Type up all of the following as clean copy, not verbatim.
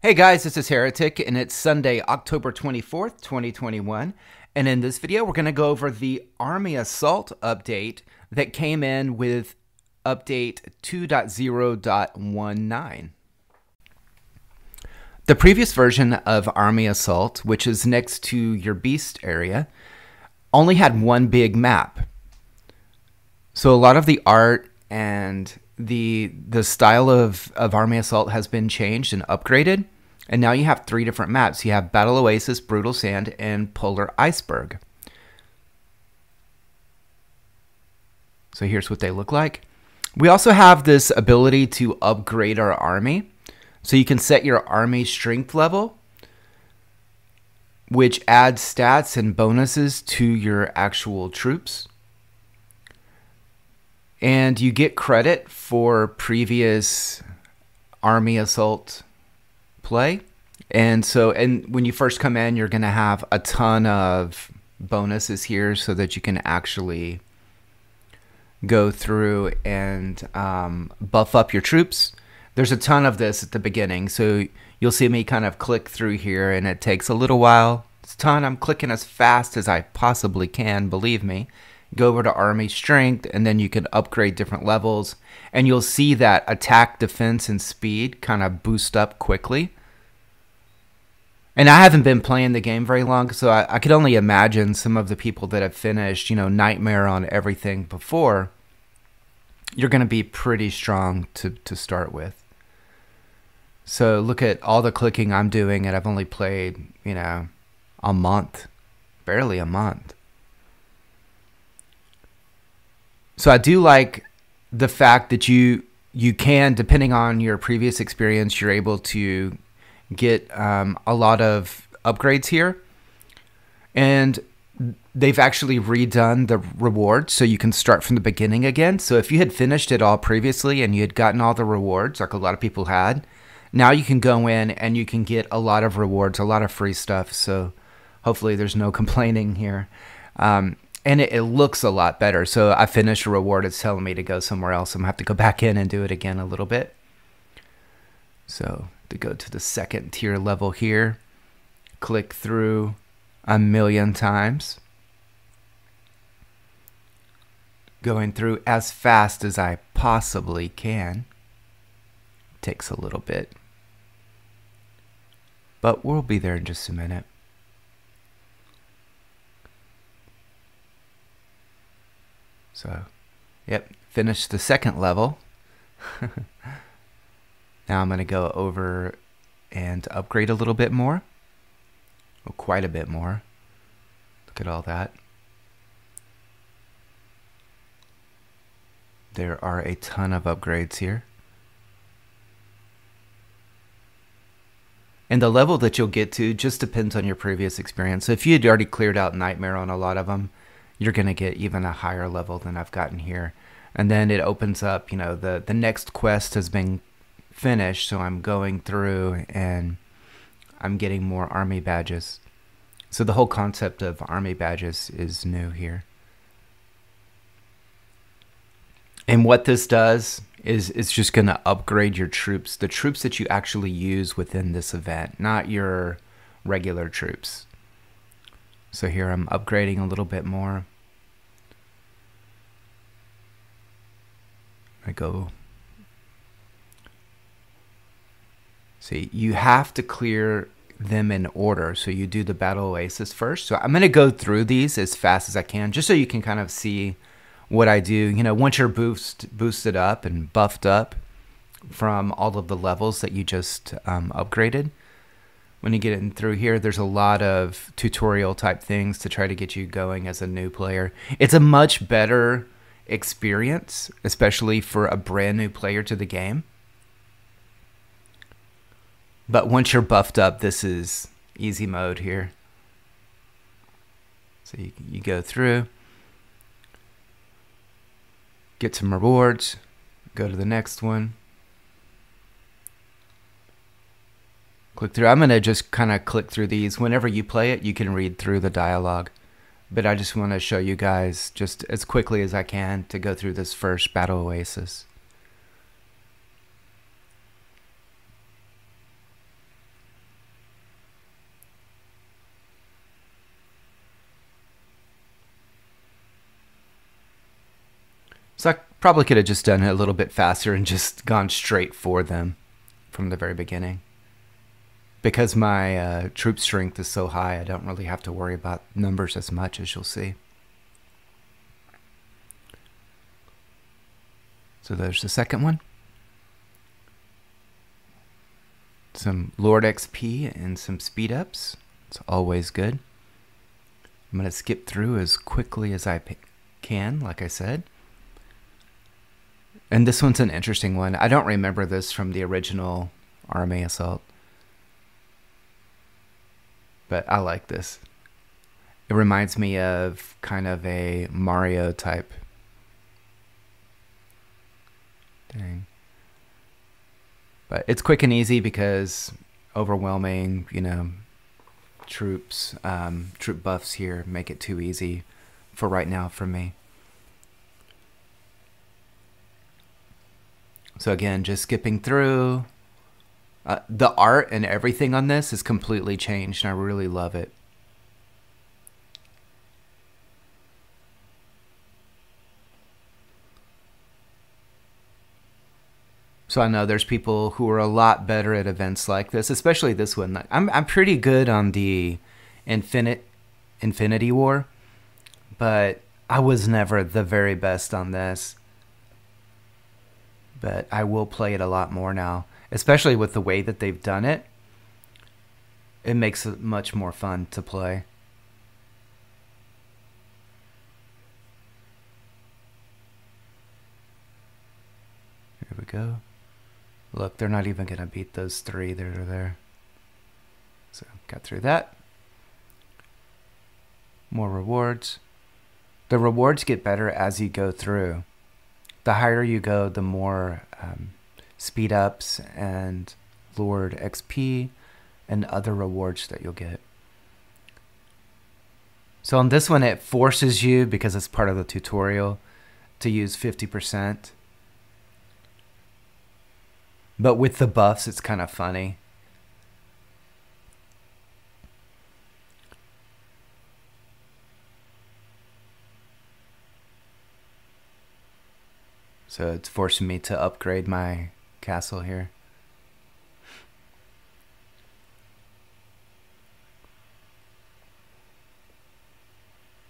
Hey guys, this is Heretic, and it's Sunday, October 24th, 2021. And in this video, we're going to go over the Army Assault update that came in with update 2.0.19. The previous version of Army Assault, which is next to your Beast area, only had one big map. So a lot of the art and the style of Army Assault has been changed and upgraded, and now you have three different maps. You have Battle Oasis, Brutal Sand, and Polar Iceberg. So here's what they look like. We also have this ability to upgrade our army. So you can set your army strength level, which adds stats and bonuses to your actual troops. And you get credit for previous Army Assault play. And when you first come in, you're going to have a ton of bonuses here so that you can actually go through and buff up your troops. There's a ton of this at the beginning, so you'll see me kind of click through here, and it takes a little while. It's a ton. I'm clicking as fast as I possibly can, believe me. Go over to Army Strength, and then you can upgrade different levels, and you'll see that attack, defense, and speed kind of boost up quickly. And I haven't been playing the game very long, so I could only imagine some of the people that have finished, Nightmare on everything before. You're going to be pretty strong to start with. So look at all the clicking I'm doing, and I've only played, a month, barely a month. So I do like the fact that you can, depending on your previous experience, you're able to get a lot of upgrades here. And they've actually redone the rewards, so you can start from the beginning again. So if you had finished it all previously and you had gotten all the rewards, like a lot of people had, now you can go in and you can get a lot of rewards, a lot of free stuff. So hopefully there's no complaining here. And it looks a lot better. So I finished a reward. It's telling me to go somewhere else. I'm going to have to go back in and do it again a little bit. So to go to the second tier level here, click through a million times. Going through as fast as I possibly can. Takes a little bit. But we'll be there in just a minute. So, yep, finished the second level. Now I'm going to go over and upgrade a little bit more. Oh, quite a bit more. Look at all that. There are a ton of upgrades here. And the level that you'll get to just depends on your previous experience. So if you had already cleared out Nightmare on a lot of them, you're going to get even a higher level than I've gotten here. And then it opens up, the next quest has been finished, so I'm going through and I'm getting more army badges. So the whole concept of army badges is new here. And what this does is it's just going to upgrade your troops, the troops that you actually use within this event, not your regular troops. So here I'm upgrading a little bit more. I go. See, you have to clear them in order. So you do the Battle Oasis first. So I'm going to go through these as fast as I can, just so you can kind of see what I do. Once you're boosted up and buffed up from all of the levels that you just upgraded. When you get in through here, there's a lot of tutorial type things to try to get you going as a new player. It's a much better experience, especially for a brand new player to the game. But once you're buffed up, this is easy mode here. So you go through, get some rewards, go to the next one. Click through. I'm going to just kind of click through these. Whenever you play it, you can read through the dialogue. But I just want to show you guys just as quickly as I can to go through this first Battle Oasis. Probably could have just done it a little bit faster and just gone straight for them from the very beginning. Because my troop strength is so high, I don't really have to worry about numbers as much, as you'll see. So there's the second one. Some Lord XP and some speed ups. It's always good. I'm going to skip through as quickly as I can, like I said. And this one's an interesting one. I don't remember this from the original Army Assault. But I like this. It reminds me of kind of a Mario type thing. But it's quick and easy because overwhelming, you know, troops, troop buffs here make it too easy for right now for me. So again, just skipping through. The art and everything on this is completely changed, and I really love it. So I know there's people who are a lot better at events like this, especially this one. I'm pretty good on the Infinity War, but I was never the very best on this. But I will play it a lot more now, especially with the way that they've done it. It makes it much more fun to play. Here we go. Look, they're not even going to beat those three that are there. So, got through that. More rewards. The rewards get better as you go through. The higher you go, the more speed ups and Lord XP and other rewards that you'll get. So on this one, it forces you, because it's part of the tutorial, to use 50%. But with the buffs, it's kind of funny. So it's forcing me to upgrade my castle here.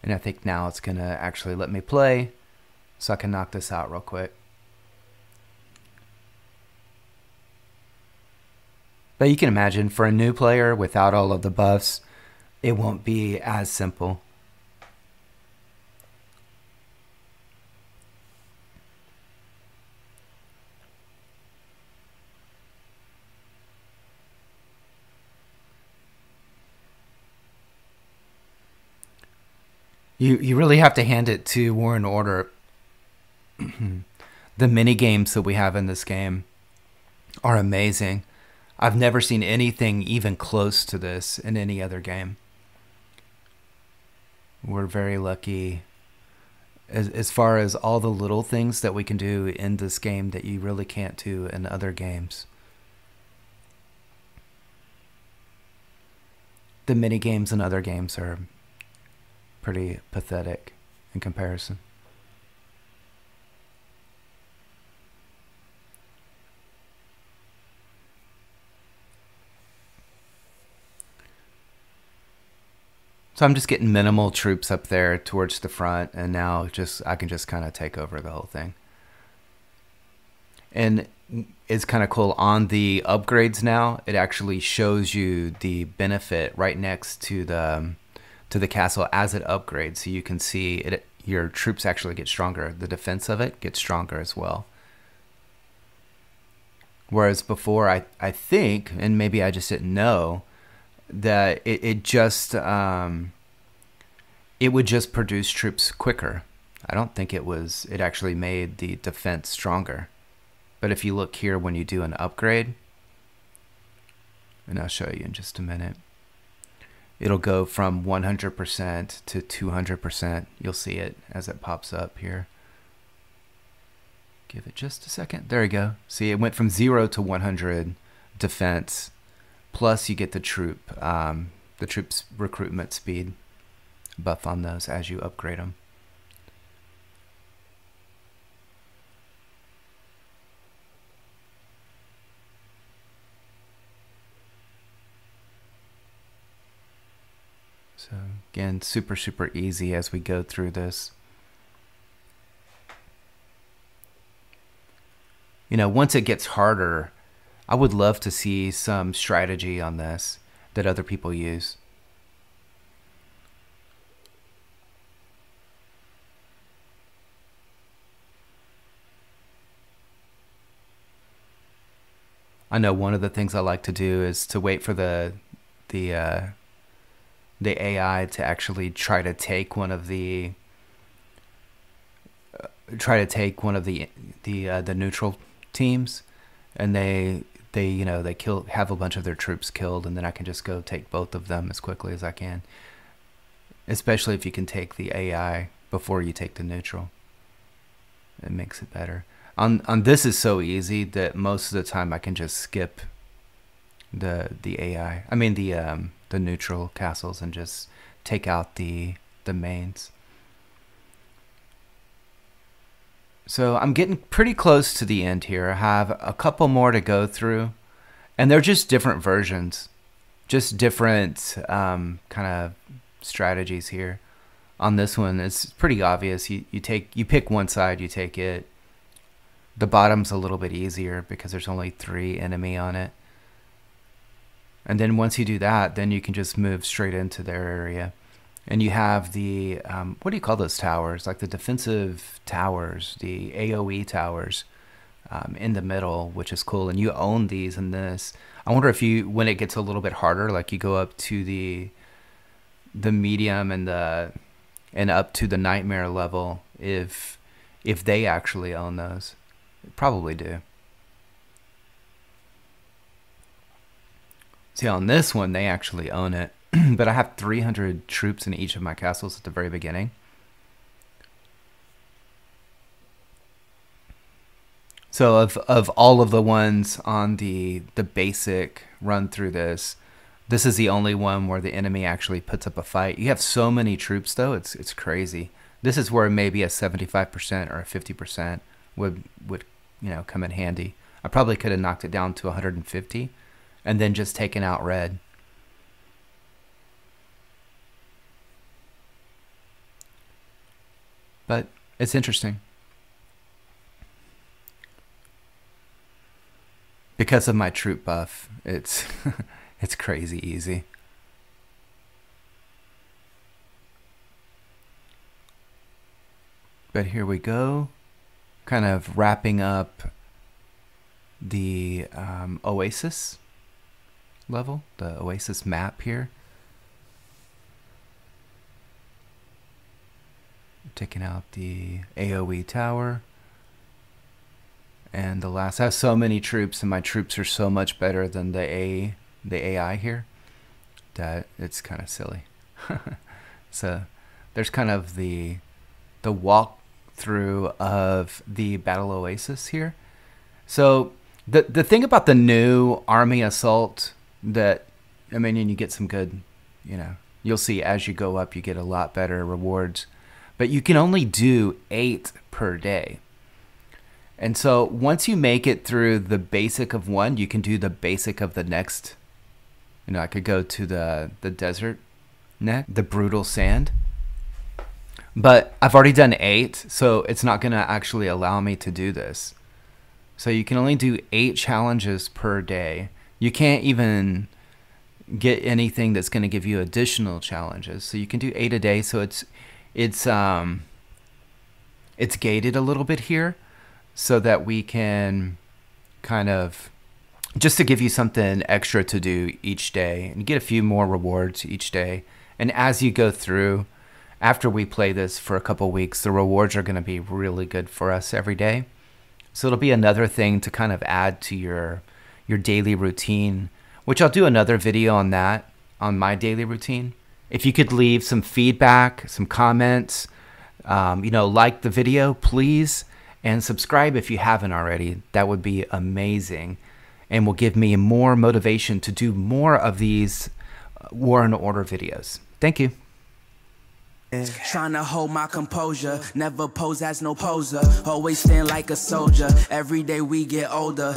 And I think now it's going to actually let me play, so I can knock this out real quick. But you can imagine, for a new player without all of the buffs, it won't be as simple. You really have to hand it to War and Order. The mini games that we have in this game are amazing. I've never seen anything even close to this in any other game. We're very lucky as far as all the little things that we can do in this game that you really can't do in other games. The mini games in other games are pretty pathetic in comparison. So I'm just getting minimal troops up there towards the front, and now I can just kind of take over the whole thing. And it's kind of cool, on the upgrades now, it actually shows you the benefit right next to the castle as it upgrades, so you can see it. Your troops actually get stronger. The defense of it gets stronger as well. Whereas before, I think, and maybe I just didn't know, that it would just produce troops quicker. I don't think it actually made the defense stronger. But if you look here when you do an upgrade, and I'll show you in just a minute, it'll go from 100% to 200%. You'll see it as it pops up here. Give it just a second. There you go. See, it went from 0 to 100 defense. Plus, you get the troops recruitment speed buff on those as you upgrade them. Again, super, super easy as we go through this. You know, once it gets harder, I would love to see some strategy on this that other people use. I know one of the things I like to do is to wait for the AI to actually try to take one of the neutral teams, and they you know, they have a bunch of their troops killed, and then I can just go take both of them as quickly as I can. Especially if you can take the AI before you take the neutral, it makes it better. On this is so easy that most of the time I can just skip the AI. I mean the neutral castles and just take out the mains. So I'm getting pretty close to the end here. I have a couple more to go through, and they're just different versions, just different kind of strategies here. On this one, it's pretty obvious. You pick one side, you take it. The bottom's a little bit easier because there's only 3 enemy on it. And then once you do that, then you can just move straight into their area. And you have the, what do you call those towers? Like the defensive towers, the AoE towers in the middle, which is cool. And you own these in this. I wonder if you, when it gets a little bit harder, like you go up to the medium and up to the nightmare level, if they actually own those. They probably do. See, on this one, they actually own it. But I have 300 troops in each of my castles at the very beginning. So of all of the ones on the basic run through this is the only one where the enemy actually puts up a fight. You have so many troops, though, it's crazy. This is where maybe a 75% or a 50% would you know, come in handy. I probably could have knocked it down to 150 and then just taken out red. But it's interesting. Because of my troop buff, it's it's crazy easy. But here we go, kind of wrapping up the Oasis level, the Oasis map here. Taking out the AoE tower. And the last, I have so many troops, and my troops are so much better than the AI here that it's kind of silly. So there's kind of the walkthrough of the Battle Oasis here. So the thing about the new army assault that, I mean, and you get some good, you know, you'll see as you go up, you get a lot better rewards. But you can only do 8 per day. And so once you make it through the basic of one, you can do the basic of the next. You know, I could go to the desert next, the brutal sand. But I've already done 8, so it's not going to actually allow me to do this. So you can only do 8 challenges per day. You can't even get anything that's going to give you additional challenges. So you can do 8 a day, so it's gated a little bit here so that we can kind of, just to give you something extra to do each day and get a few more rewards each day. And as you go through, after we play this for a couple weeks, the rewards are going to be really good for us every day. So it'll be another thing to kind of add to your daily routine, which I'll do another video on that, on my daily routine. If you could leave some feedback, some comments, you know, like the video, please, and subscribe if you haven't already. That would be amazing, and will give me more motivation to do more of these War and Order videos. Thank you. Trying to hold my composure, never pose as no poser, always stand like a soldier. Every day we get older.